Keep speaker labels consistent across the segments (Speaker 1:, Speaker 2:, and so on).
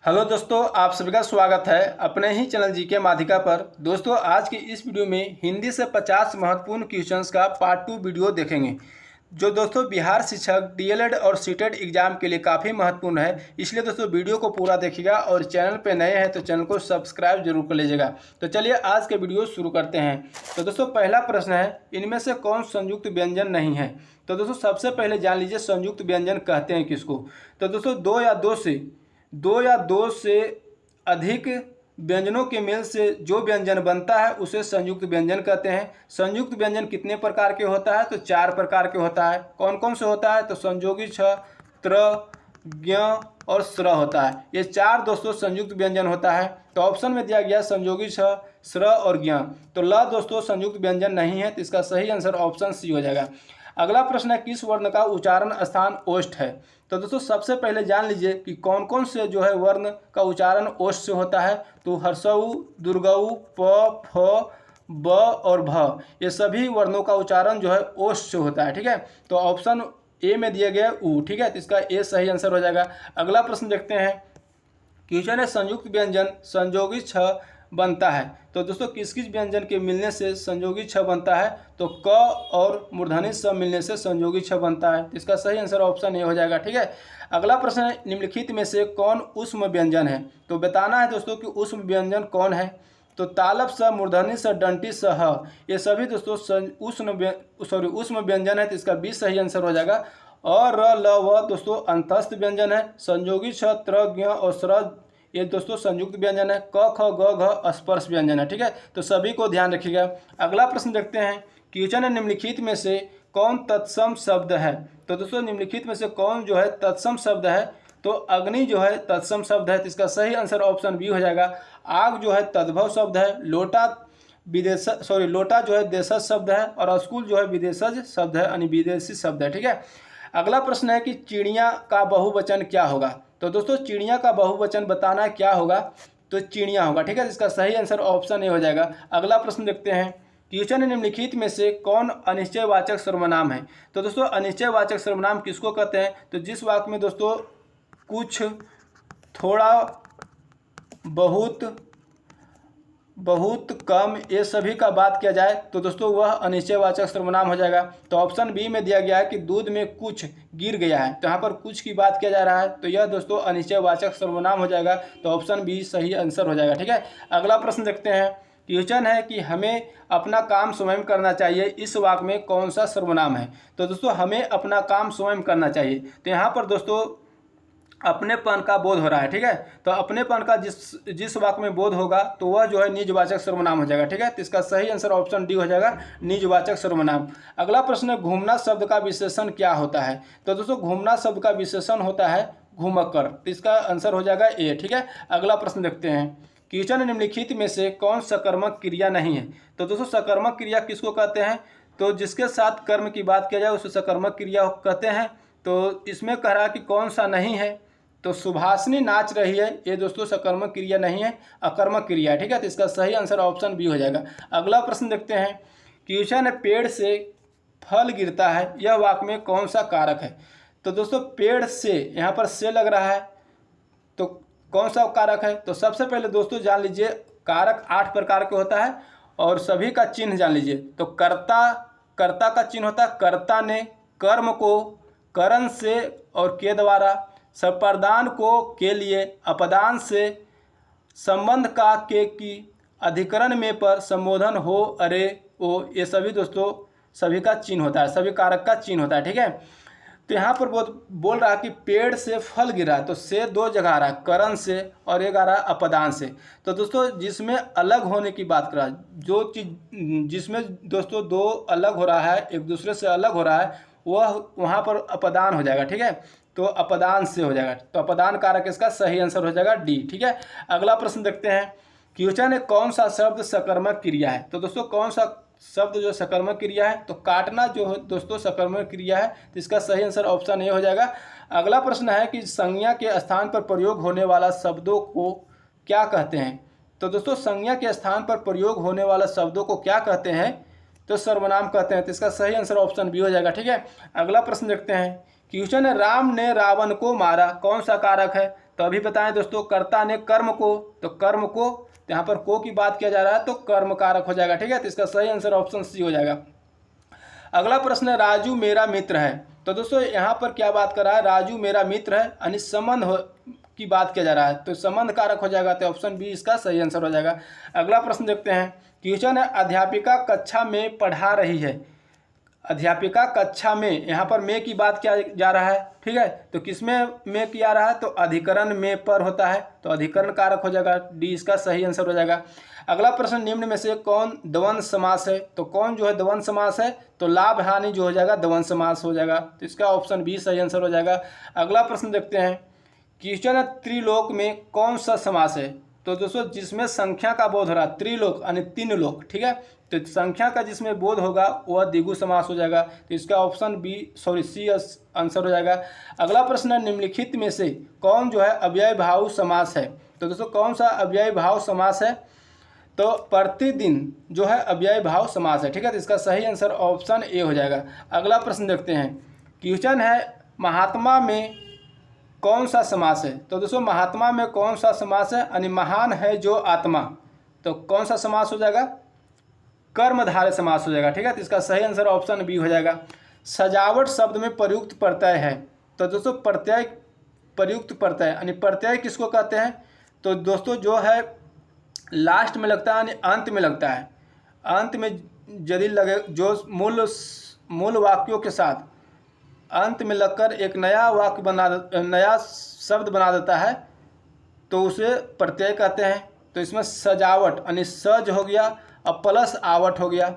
Speaker 1: Hello दोस्तों, आप सभी का स्वागत है अपने ही चैनल जीके माध्यिका पर। दोस्तों, आज की इस वीडियो में हिंदी से 50 महत्वपूर्ण क्वेश्चंस का पार्ट 2 वीडियो देखेंगे, जो दोस्तों बिहार शिक्षक डीएलएड और सीटेट एग्जाम के लिए काफ़ी महत्वपूर्ण है। इसलिए दोस्तों वीडियो को पूरा देखिएगा और चैनल पे नए हैं तो चैनल को सब्सक्राइब जरूर कर लीजिएगा। तो चलिए आज के वीडियो शुरू करते हैं। तो दोस्तों पहला प्रश्न है, इनमें से कौन संयुक्त व्यंजन नहीं है। तो दोस्तों सबसे पहले जान लीजिए संयुक्त व्यंजन कहते हैं किसको। तो दोस्तों दो या दो से अधिक व्यंजनों के मेल से जो व्यंजन बनता है उसे संयुक्त व्यंजन कहते हैं। संयुक्त व्यंजन कितने प्रकार के होता है? तो 4 प्रकार के होता है। कौन कौन से होता है? तो संयोगी छ, त्र, ज्ञ और स्र होता है। ये 4 दोस्तों संयुक्त व्यंजन होता है। तो ऑप्शन में दिया गया संयोगी छ, स्र और ज्ञ। तो ल दोस्तों संयुक्त व्यंजन नहीं है, तो इसका सही आंसर ऑप्शन सी हो जाएगा। अगला प्रश्न है, किस वर्ण का उच्चारण स्थान ओष्ठ है। तो दोस्तों सबसे पहले जान लीजिए कि कौन कौन से जो है वर्ण का उच्चारण ओष्ठ से होता है। तो हर्षऊ, दुर्गऊ, प, फ, ब और भ, ये सभी वर्णों का उच्चारण जो है ओष्ठ से होता है। ठीक है, तो ऑप्शन ए में दिया गया ऊ। ठीक है, तो इसका ए सही आंसर हो जाएगा। अगला प्रश्न देखते हैं, क्वेश्चन है संयुक्त व्यंजन संयोगी छ बनता है। तो दोस्तों किस किस व्यंजन के मिलने से संयोगी छ बनता है? तो क और मूर्धनी स मिलने से संयोगी छ बनता है। तो इसका सही आंसर ऑप्शन ए हो जाएगा। ठीक है, अगला प्रश्न है, निम्नलिखित में से कौन ऊष्म व्यंजन है। तो बताना है दोस्तों कि ऊष्म व्यंजन कौन है। तो तालब स, मूर्धनी स, दंटी स, ह, ये सभी दोस्तों ऊष्म व्यंजन है। तो इसका बी सही आंसर हो जाएगा। और र, ल, व दोस्तों अंतस्थ व्यंजन है। संयोगी छ, त्र, ज्ञ और स्र ये दोस्तों संयुक्त व्यंजन है। क, ख, ग, घ स्पर्श व्यंजन है। ठीक है, तो सभी को ध्यान रखिएगा। अगला प्रश्न देखते हैं, क्वेश्चन है निम्नलिखित में से कौन तत्सम शब्द है। तो दोस्तों निम्नलिखित में से कौन जो है तत्सम शब्द है। तो अग्नि जो है तत्सम शब्द है। तो इसका सही आंसर ऑप्शन बी हो जाएगा। आग जो है तद्भव शब्द है। लोटा जो है देशज शब्द है। और स्कूल जो है विदेशज शब्द है, यानी विदेशी शब्द है। ठीक है, अगला प्रश्न है कि चिड़िया का बहुवचन क्या होगा। तो दोस्तों चिड़िया का बहुवचन बताना क्या होगा। तो चिड़िया होगा। ठीक है, इसका सही आंसर ऑप्शन ए हो जाएगा। अगला प्रश्न देखते हैं, क्वेश्चन निम्नलिखित में से कौन अनिश्चयवाचक सर्वनाम है। तो दोस्तों अनिश्चयवाचक सर्वनाम किसको कहते हैं। तो जिस वाक्य में दोस्तों कुछ, थोड़ा, बहुत, कम ये सभी का बात किया जाए तो दोस्तों वह अनिश्चयवाचक सर्वनाम हो जाएगा। तो ऑप्शन बी में दिया गया है कि दूध में कुछ गिर गया है। तो यहाँ पर कुछ की बात किया जा रहा है, तो यह दोस्तों अनिश्चयवाचक सर्वनाम हो जाएगा। तो ऑप्शन बी सही आंसर हो जाएगा। ठीक है, अगला प्रश्न देखते हैं, क्वेश्चन है कि हमें अपना काम स्वयं करना चाहिए, इस वाक्य में कौन सा सर्वनाम है। तो दोस्तों हमें अपना काम स्वयं करना चाहिए, तो यहाँ पर दोस्तों अपनेपन का बोध हो रहा है। ठीक है, तो अपनेपन का जिस वाक्य में बोध होगा तो वह जो है निजवाचक सर्वनाम हो जाएगा। ठीक है, तो इसका सही आंसर ऑप्शन डी हो जाएगा, निजवाचक सर्वनाम। अगला प्रश्न है, घूमना शब्द का विशेषण क्या होता है। तो दोस्तों घूमना शब्द का विशेषण होता है घूमक्कर। तो इसका आंसर हो जाएगा ए। ठीक है, अगला प्रश्न देखते हैं, क्वेश्चन निम्नलिखित में से कौन सकर्मक क्रिया नहीं है। तो दोस्तों सकर्मक क्रिया किसको कहते हैं। तो जिसके साथ कर्म की बात किया जाए उसे सकर्मक क्रिया कहते हैं। तो इसमें कह रहा है कि कौन सा नहीं है। तो सुभाषिनी नाच रही है, ये दोस्तों सकर्मक क्रिया नहीं है, अकर्मक क्रिया है। ठीक है, तो इसका सही आंसर ऑप्शन बी हो जाएगा। अगला प्रश्न देखते हैं, क्वेश्चन है, पेड़ से फल गिरता है, यह वाक्य में कौन सा कारक है। तो दोस्तों पेड़ से, यहाँ पर से लग रहा है, तो कौन सा कारक है। तो सबसे पहले दोस्तों जान लीजिए कारक 8 प्रकार के होता है और सभी का चिन्ह जान लीजिए। तो कर्ता का चिन्ह होता है कर्ता ने, कर्म को करण से और के द्वारा, संप्रदान को के लिए, अपदान से, संबंध का के की, अधिकरण में पर, संबोधन हो, अरे, ओ, ये सभी दोस्तों सभी का चिन्ह होता है, सभी कारक का चिन्ह होता है। ठीक है, तो यहाँ पर बोल रहा है कि पेड़ से फल गिरा है, तो से 2 जगह आ रहा है, करण से और एक आ रहा है अपदान से। तो दोस्तों जिसमें अलग होने की बात कर रहा है, जो चीज़ जिसमें दोस्तों 2 अलग हो रहा है, एक दूसरे से अलग हो रहा है, वह वहाँ पर अपदान हो जाएगा। ठीक है, तो अपदान से हो जाएगा। तो अपदान कारक इसका सही आंसर हो जाएगा डी। ठीक है, अगला प्रश्न देखते हैं, क्वेश्चन है, कौन सा शब्द सकर्मक क्रिया है। तो दोस्तों कौन सा शब्द जो सकर्मक क्रिया है। तो काटना जो है दोस्तों सकर्मक क्रिया है, तो इसका सही आंसर ऑप्शन ए हो जाएगा। अगला प्रश्न है कि संज्ञा के स्थान पर प्रयोग होने वाला शब्दों को क्या कहते हैं। तो दोस्तों संज्ञा के स्थान पर प्रयोग होने वाला शब्दों को क्या कहते हैं। तो सर्वनाम कहते हैं। तो इसका सही आंसर ऑप्शन बी हो जाएगा। ठीक है, अगला प्रश्न देखते हैं, क्वेश्चन है, राम ने रावण को मारा, कौन सा कारक है। तो अभी बताएं दोस्तों, कर्ता ने कर्म को, तो कर्म को, यहाँ पर को की बात किया जा रहा है तो कर्म कारक हो जाएगा। ठीक है, तो इसका सही आंसर ऑप्शन सी हो जाएगा। अगला प्रश्न है, राजू मेरा मित्र है। तो दोस्तों यहाँ पर क्या बात कर रहा है, राजू मेरा मित्र है, यानी संबंध की बात किया जा रहा है, तो संबंध कारक हो जाएगा, तो ऑप्शन बी इसका सही आंसर हो जाएगा। अगला प्रश्न देखते हैं, क्वेश्चन है, अध्यापिका कक्षा में पढ़ा रही है। अध्यापिका कक्षा में, यहाँ पर में की बात किया जा रहा है। ठीक है, तो किसमें में किया रहा है, तो अधिकरण में पर होता है, तो अधिकरण कारक हो जाएगा, डी इसका सही आंसर हो जाएगा। अगला प्रश्न, निम्न में से कौन द्वंद्व समास है। तो कौन जो है द्वंद्व समास है, तो लाभ हानि जो हो जाएगा द्वंद्व समास हो जाएगा, तो इसका ऑप्शन बी सही आंसर हो जाएगा। अगला प्रश्न देखते हैं, क्वेश्चन है, त्रिलोक में कौन सा समास है। तो दोस्तों जिसमें संख्या का बोध हो रहा है, त्रिलोक यानी तीन लोक। ठीक है, तो संख्या का जिसमें बोध होगा वह द्विगु समास हो जाएगा, तो इसका ऑप्शन सी आंसर हो जाएगा। अगला प्रश्न है, निम्नलिखित में से कौन जो है अव्यय भाव समास है। तो दोस्तों कौन सा अव्यय भाव समास है, तो प्रतिदिन जो है अव्यय भाव समास है। ठीक है, तो इसका सही आंसर ऑप्शन ए हो जाएगा। अगला प्रश्न देखते हैं, क्वेश्चन है, महात्मा में कौन सा समास है। तो दोस्तों महात्मा में कौन सा समास है, यानी महान है जो आत्मा, तो कौन सा समास हो जाएगा, कर्मधारय समास हो जाएगा। ठीक है, तो इसका सही आंसर ऑप्शन बी हो जाएगा। सजावट शब्द में प्रयुक्त प्रत्यय है। तो दोस्तों प्रत्यय, प्रयुक्त प्रत्यय यानी प्रत्यय किसको कहते हैं, तो दोस्तों जो है लास्ट में लगता है, यानी अंत में लगता है, अंत में यदि लगे, जो मूल वाक्यों के साथ अंत में लगकर एक नया वाक्य नया शब्द बना देता है, तो उसे प्रत्यय कहते हैं। तो इसमें सजावट यानी सज हो गया और प्लस आवट हो गया,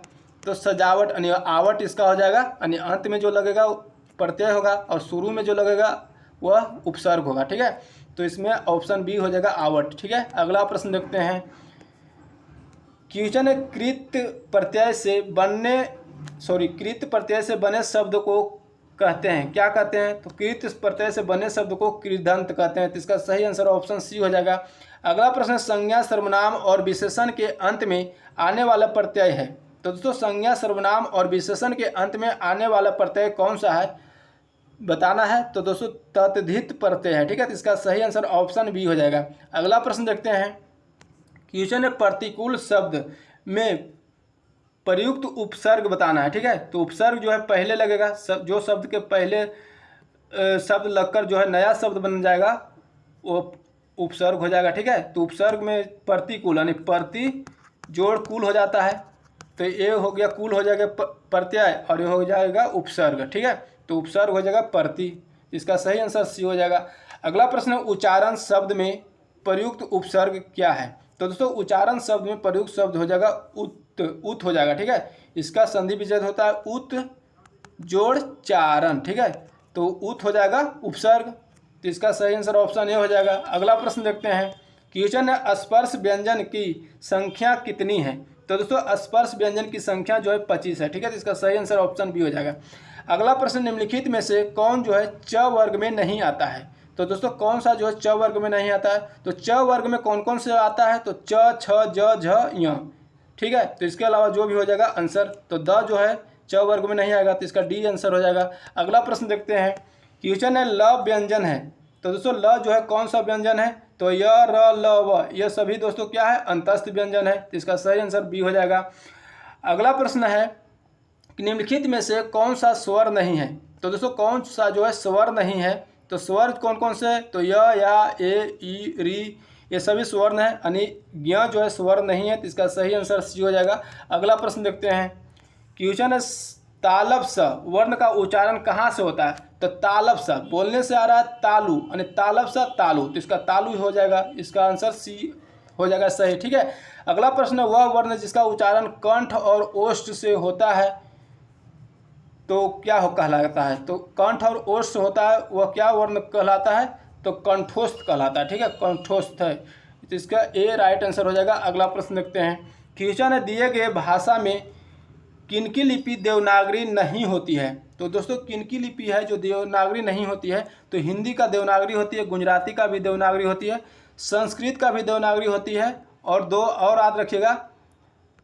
Speaker 1: तो सजावट यानी आवट इसका हो जाएगा, यानी अंत में जो लगेगा प्रत्यय होगा और शुरू में जो लगेगा वह उपसर्ग होगा। ठीक है, तो इसमें ऑप्शन बी हो जाएगा आवट। ठीक है, अगला प्रश्न देखते हैं, क्वेश्चन है, कृत प्रत्यय से बने शब्द को कहते हैं, क्या कहते हैं, तो कृत प्रत्यय से बने शब्द को कृदंत कहते हैं, तो इसका सही आंसर ऑप्शन सी हो जाएगा। अगला प्रश्न, संज्ञा सर्वनाम और विशेषण के अंत में आने वाला प्रत्यय है। तो दोस्तों संज्ञा सर्वनाम और विशेषण के अंत में आने वाला प्रत्यय कौन सा है बताना है, तो दोस्तों तद्धित प्रत्यय है। ठीक है, तो इसका सही आंसर ऑप्शन बी हो जाएगा। अगला प्रश्न देखते हैं, क्वेश्चन है, प्रतिकूल शब्द में प्रयुक्त उपसर्ग बताना है। ठीक है, तो उपसर्ग जो है पहले लगेगा, जो शब्द के पहले शब्द लगकर जो है नया शब्द बन जाएगा वो उपसर्ग हो जाएगा। ठीक है, तो उपसर्ग में प्रतिकूल यानी प्रति जोड़ कुल हो जाता है, तो ये हो गया कुल हो जाएगा प्रत्यय और ये हो जाएगा उपसर्ग। ठीक है, तो उपसर्ग हो जाएगा प्रति, इसका सही आंसर सी हो जाएगा। अगला प्रश्न, उच्चारण शब्द में प्रयुक्त उपसर्ग क्या है। तो दोस्तों उच्चारण शब्द में प्रयुक्त शब्द हो जाएगा उत हो जाएगा। ठीक है, इसका संधि विच्छेद होता है उत जोड़ चारण। ठीक है, तो उत हो जाएगा उपसर्ग, तो इसका सही आंसर ऑप्शन ए हो जाएगा। अगला प्रश्न देखते हैं, क्वेश्चन है, स्पर्श व्यंजन की संख्या कितनी है। तो दोस्तों स्पर्श व्यंजन की संख्या जो है 25 है। ठीक है, तो इसका सही आंसर ऑप्शन बी हो जाएगा। अगला प्रश्न, निम्नलिखित में से कौन जो है च वर्ग में नहीं आता है। तो दोस्तों कौन सा जो है च वर्ग में नहीं आता है, तो च वर्ग में कौन कौन से आता है, तो च छ ज झ य। ठीक है, तो इसके अलावा जो भी हो जाएगा आंसर, तो द जो है च वर्ग में नहीं आएगा, तो इसका डी आंसर हो जाएगा। अगला प्रश्न देखते हैं, क्वेश्चन है, ल व्यंजन है। तो दोस्तों ल जो है कौन सा व्यंजन है, तो य र ल व, ये सभी दोस्तों क्या है अंतस्थ व्यंजन है, तो इसका सही आंसर बी हो जाएगा। अगला प्रश्न है, निम्नलिखित में से कौन सा स्वर नहीं है। तो दोस्तों कौन सा जो है स्वर नहीं है, तो स्वर कौन कौन से है, तो य या ए ई री, ये सभी स्वर्ण है, यानी ज्ञ जो है स्वर नहीं है, तो इसका सही आंसर सी हो जाएगा। अगला प्रश्न देखते हैं, क्वेश्चन है, तालब स वर्ण का उच्चारण कहाँ से होता है। तो तालब स बोलने से आ रहा है तालु, यानी तालब स तालु, तो इसका तालु हो जाएगा, इसका आंसर सी हो जाएगा सही। ठीक है, अगला प्रश्न, वह वर्ण जिसका उच्चारण कंठ और ओष्ठ से होता है तो क्या हो कहलाता है। तो कंठ और ओष्ठ से होता है वह क्या वर्ण कहलाता है, तो कंठोस्थ कहलाता है। ठीक है, कंठोस्थ है, तो इसका ए राइट आंसर हो जाएगा। अगला प्रश्न देखते हैं, क्वेश्चन है, दिए गए भाषा में किनकी लिपि देवनागरी नहीं होती है। तो दोस्तों किनकी लिपि है जो देवनागरी नहीं होती है, तो हिंदी का देवनागरी होती है, गुजराती का भी देवनागरी होती है, संस्कृत का भी देवनागरी होती है, और दो और याद रखिएगा,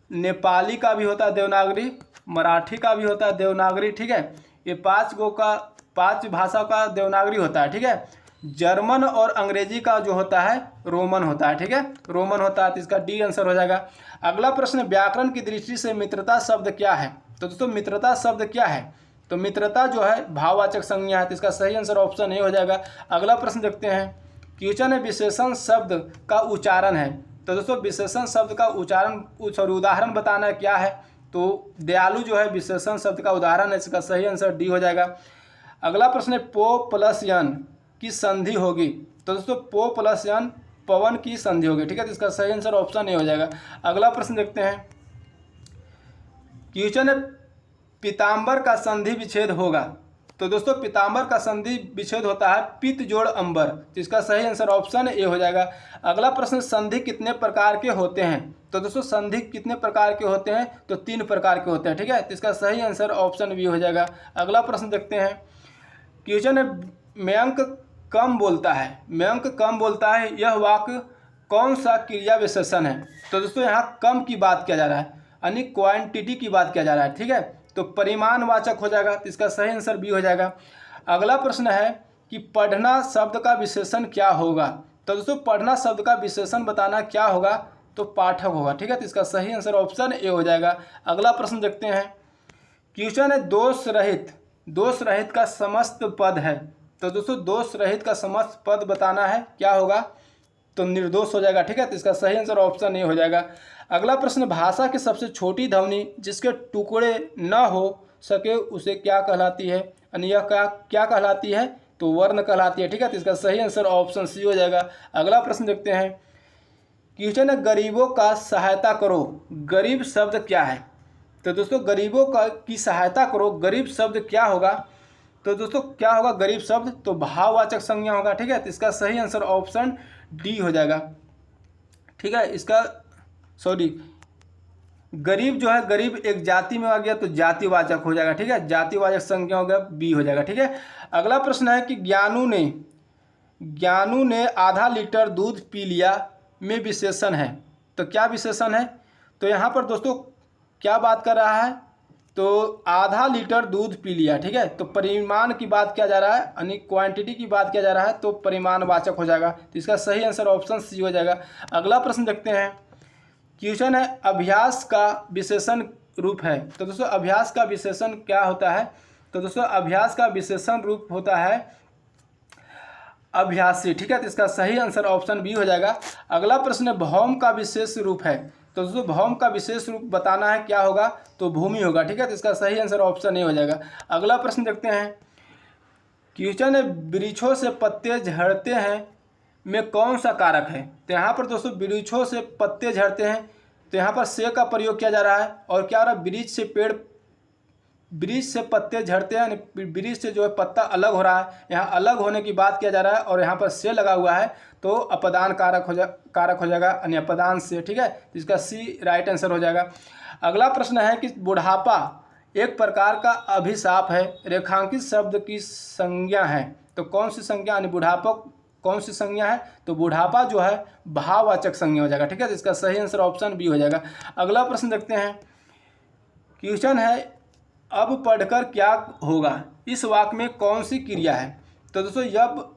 Speaker 1: नेपाली का भी होता है देवनागरी, मराठी का भी होता है देवनागरी। ठीक है, ये पांच भाषा का देवनागरी होता है। ठीक है, जर्मन और अंग्रेजी का जो होता है रोमन होता है, ठीक है, रोमन होता है, तो इसका डी आंसर हो जाएगा। अगला प्रश्न, व्याकरण की दृष्टि से मित्रता शब्द क्या है? तो दोस्तों मित्रता शब्द क्या है? तो मित्रता जो है भाववाचक संज्ञा है, तो इसका सही आंसर ऑप्शन ए हो जाएगा। अगला प्रश्न देखते हैं, क्वेश्चन है विशेषण शब्द का उच्चारण है। तो दोस्तों विशेषण शब्द का उदाहरण बताना है, क्या है? तो दयालु जो है विशेषण शब्द का उदाहरण है, इसका सही आंसर डी हो जाएगा। अगला प्रश्न है पो प्लस यन की संधि होगी। तो दोस्तों पो प्लस यन पवन की संधि होगी, ठीक है, तो इसका सही आंसर ऑप्शन ए हो जाएगा। अगला प्रश्न देखते हैं, क्वेश्चन है पीताम्बर का संधि विच्छेद होगा। तो दोस्तों पीताम्बर का संधि विच्छेद होता है पित जोड़ अंबर, तो इसका सही आंसर ऑप्शन ए हो जाएगा। अगला प्रश्न, संधि कितने प्रकार के होते हैं? तो दोस्तों संधि कितने प्रकार के होते हैं? तो 3 प्रकार के होते हैं, ठीक है, तो इसका सही आंसर ऑप्शन बी हो जाएगा। अगला प्रश्न देखते हैं, क्वेश्चन है मयंक कम बोलता है। मयंक कम बोलता है, यह वाक्य कौन सा क्रिया विशेषण है? तो दोस्तों यहाँ कम की बात किया जा रहा है, यानी क्वांटिटी की बात किया जा रहा है, ठीक है, तो परिमाणवाचक हो जाएगा, तो इसका सही आंसर बी हो जाएगा। अगला प्रश्न है कि पढ़ना शब्द का विशेषण क्या होगा? तो दोस्तों पढ़ना शब्द का विशेषण बताना क्या होगा? तो पाठक होगा, ठीक है, तो इसका सही आंसर ऑप्शन ए हो जाएगा। अगला प्रश्न देखते हैं, क्वेश्चन है दोष रहित का समस्त पद है। तो दोस्तों दोष रहित का समस्त पद बताना है, क्या होगा? तो निर्दोष हो जाएगा, ठीक है, तो इसका सही आंसर ऑप्शन ए हो जाएगा। अगला प्रश्न, भाषा की सबसे छोटी ध्वनि जिसके टुकड़े न हो सके उसे क्या कहलाती है? यानी यह क्या कहलाती है? तो वर्ण कहलाती है, ठीक है, तो इसका सही आंसर ऑप्शन सी हो जाएगा। अगला प्रश्न देखते हैं, क्वेश्चन है गरीबों का सहायता करो, गरीब शब्द क्या है? तो दोस्तों गरीबों की सहायता करो, गरीब शब्द क्या होगा? तो दोस्तों क्या होगा गरीब शब्द? तो भाववाचक संज्ञा होगा, ठीक है, तो इसका सही आंसर ऑप्शन डी हो जाएगा, ठीक है। गरीब जो है, गरीब एक जाति में आ गया तो जातिवाचक हो जाएगा, ठीक है, जातिवाचक संज्ञा हो गया, बी हो जाएगा, ठीक है। अगला प्रश्न है कि ज्ञानू ने आधा लीटर दूध पी लिया में विशेषण है, तो क्या विशेषण है? तो यहाँ पर दोस्तों क्या बात कर रहा है? तो आधा लीटर दूध पी लिया, ठीक है, तो परिमाण की बात किया जा रहा है, यानी क्वांटिटी की बात किया जा रहा है, तो परिमाणवाचक हो जाएगा, तो इसका सही आंसर ऑप्शन सी हो जाएगा। अगला प्रश्न देखते हैं, क्वेश्चन है अभ्यास का विशेषण रूप है। तो दोस्तों अभ्यास का विशेषण क्या होता है? तो दोस्तों अभ्यास का विशेषण रूप होता है अभ्यासी, ठीक है, तो इसका सही आंसर ऑप्शन बी हो जाएगा। अगला प्रश्न है भौम का विशेष रूप है। तो दोस्तों भौम का विशेष रूप बताना है, क्या होगा? तो भूमि होगा, ठीक है, तो इसका सही आंसर ऑप्शन ए हो जाएगा। अगला प्रश्न देखते हैं, क्वेश्चन है वृक्षों से पत्ते झड़ते हैं में कौन सा कारक है? तो यहाँ पर दोस्तों वृक्षों से पत्ते झड़ते हैं, तो यहाँ पर से का प्रयोग किया जा रहा है, और क्या हो रहा है? वृक्ष से पत्ते झड़ते हैं, वृक्ष से जो है पत्ता अलग हो रहा है, यहाँ अलग होने की बात किया जा रहा है, और यहाँ पर से लगा हुआ है, तो अपदान कारक हो जाएगा, यानी अपदान से, ठीक है, इसका सी राइट आंसर हो जाएगा। अगला प्रश्न है कि बुढ़ापा एक प्रकार का अभिशाप है, रेखांकित शब्द की संज्ञा है, तो कौन सी संज्ञा, यानी बुढ़ापा कौन सी संज्ञा है? तो बुढ़ापा जो है भाववाचक संज्ञा हो जाएगा, ठीक है, तो इसका सही आंसर ऑप्शन बी हो जाएगा। अगला प्रश्न देखते हैं, क्वेश्चन है अब पढ़कर क्या होगा, इस वाक्य में कौन सी क्रिया है? तो दोस्तों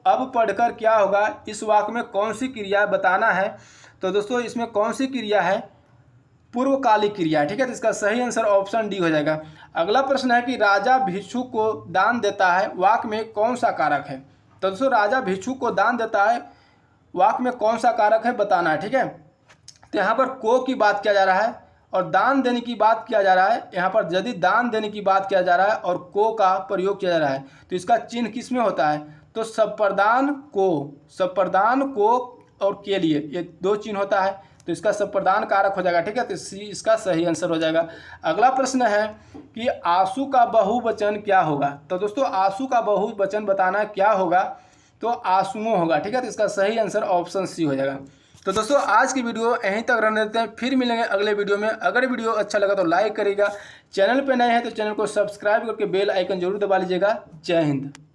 Speaker 1: अब पढ़कर क्या होगा, इस वाक्य में कौन सी क्रिया बताना है? तो दोस्तों इसमें कौन सी क्रिया है? पूर्वकालिक क्रिया है, ठीक है, तो इसका सही आंसर ऑप्शन डी हो जाएगा। अगला प्रश्न है कि राजा भिक्षु को दान देता है, वाक्य में कौन सा कारक है? तो दोस्तों राजा भिक्षु को दान देता है, वाक्य में कौन सा कारक है बताना है, ठीक है, तो यहाँ पर को की बात किया जा रहा है और दान देने की बात किया जा रहा है। यहाँ पर यदि दान देने की बात किया जा रहा है और को का प्रयोग किया जा रहा है, तो इसका चिन्ह किस में होता है? तो सप्रदान को और के लिए ये 2 चिन्ह होता है, तो इसका सप्रदान कारक हो जाएगा, ठीक है, तो इसका सही आंसर हो जाएगा। अगला प्रश्न है कि आंसू का बहुवचन क्या होगा? तो दोस्तों आंसू का बहुवचन बताना क्या होगा? तो आंसुओं होगा, ठीक है, तो इसका सही आंसर ऑप्शन सी हो जाएगा। तो दोस्तों आज की वीडियो यहीं तक रहने देते हैं, फिर मिलेंगे अगले वीडियो में। अगर वीडियो अच्छा लगा तो लाइक करिएगा, चैनल पे नए हैं तो चैनल को सब्सक्राइब करके बेल आइकन जरूर दबा लीजिएगा। जय हिंद।